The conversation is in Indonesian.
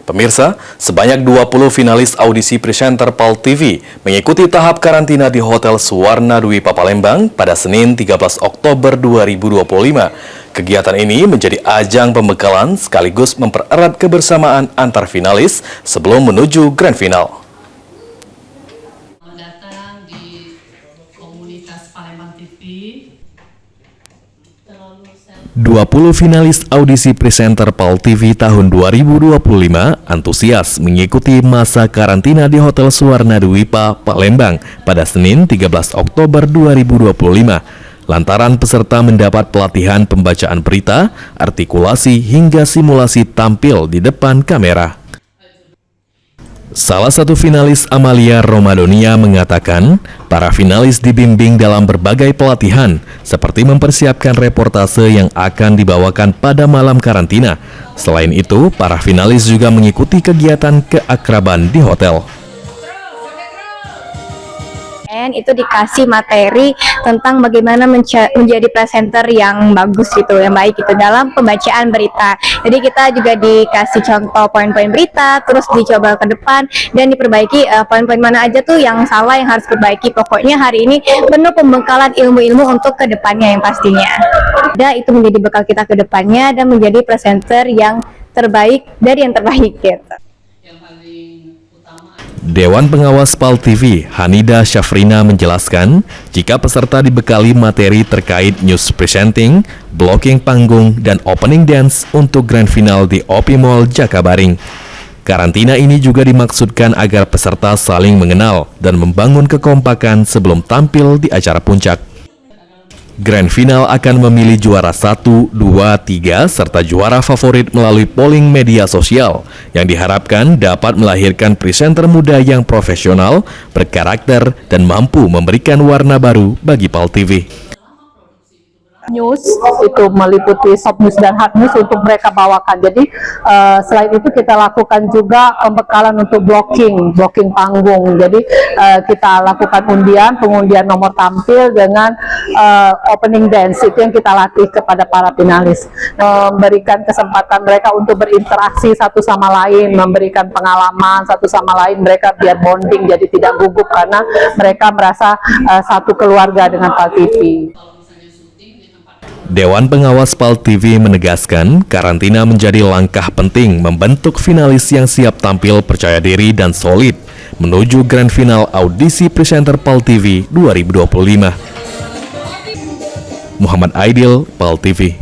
Pemirsa, sebanyak 20 finalis audisi presenter PAL TV mengikuti tahap karantina di Hotel Suwarna Dwipa Palembang pada Senin 13 Oktober 2025. Kegiatan ini menjadi ajang pembekalan sekaligus mempererat kebersamaan antar finalis sebelum menuju grand final. Selamat datang di komunitas Palembang TV. 20 finalis audisi presenter PAL TV tahun 2025 antusias mengikuti masa karantina di Hotel Suwarna Dwipa Palembang pada Senin 13 Oktober 2025. Lantaran peserta mendapat pelatihan pembacaan berita, artikulasi hingga simulasi tampil di depan kamera. Salah satu finalis Amalia Romadonia mengatakan, para finalis dibimbing dalam berbagai pelatihan, seperti mempersiapkan reportase yang akan dibawakan pada malam karantina. Selain itu, para finalis juga mengikuti kegiatan keakraban di hotel. Itu dikasih materi tentang bagaimana menjadi presenter yang bagus gitu, yang baik gitu dalam pembacaan berita. Jadi kita juga dikasih contoh poin-poin berita, terus dicoba ke depan dan diperbaiki poin-poin mana aja tuh yang salah yang harus diperbaiki. Pokoknya hari ini penuh pembekalan ilmu-ilmu untuk ke depannya yang pastinya. Dan itu menjadi bekal kita ke depannya dan menjadi presenter yang terbaik dari yang terbaik gitu. Dewan Pengawas PAL TV, Hanida Syafrina menjelaskan, jika peserta dibekali materi terkait news presenting, blocking panggung, dan opening dance untuk grand final di OP Mall Jakabaring. Karantina ini juga dimaksudkan agar peserta saling mengenal dan membangun kekompakan sebelum tampil di acara puncak. Grand Final akan memilih juara 1, 2, 3, serta juara favorit melalui polling media sosial yang diharapkan dapat melahirkan presenter muda yang profesional, berkarakter, dan mampu memberikan warna baru bagi PAL TV. News itu meliputi soft news dan hard news untuk mereka bawakan. Jadi selain itu kita lakukan juga pembekalan untuk blocking panggung. Jadi kita lakukan pengundian nomor tampil dengan opening dance, itu yang kita latih kepada para finalis. Memberikan kesempatan mereka untuk berinteraksi satu sama lain, memberikan pengalaman satu sama lain, mereka biar bonding, jadi tidak gugup karena mereka merasa satu keluarga dengan PAL TV. Dewan Pengawas PAL TV menegaskan, karantina menjadi langkah penting membentuk finalis yang siap tampil percaya diri dan solid menuju grand final audisi presenter PAL TV 2025. Muhammad Aidil, PAL TV.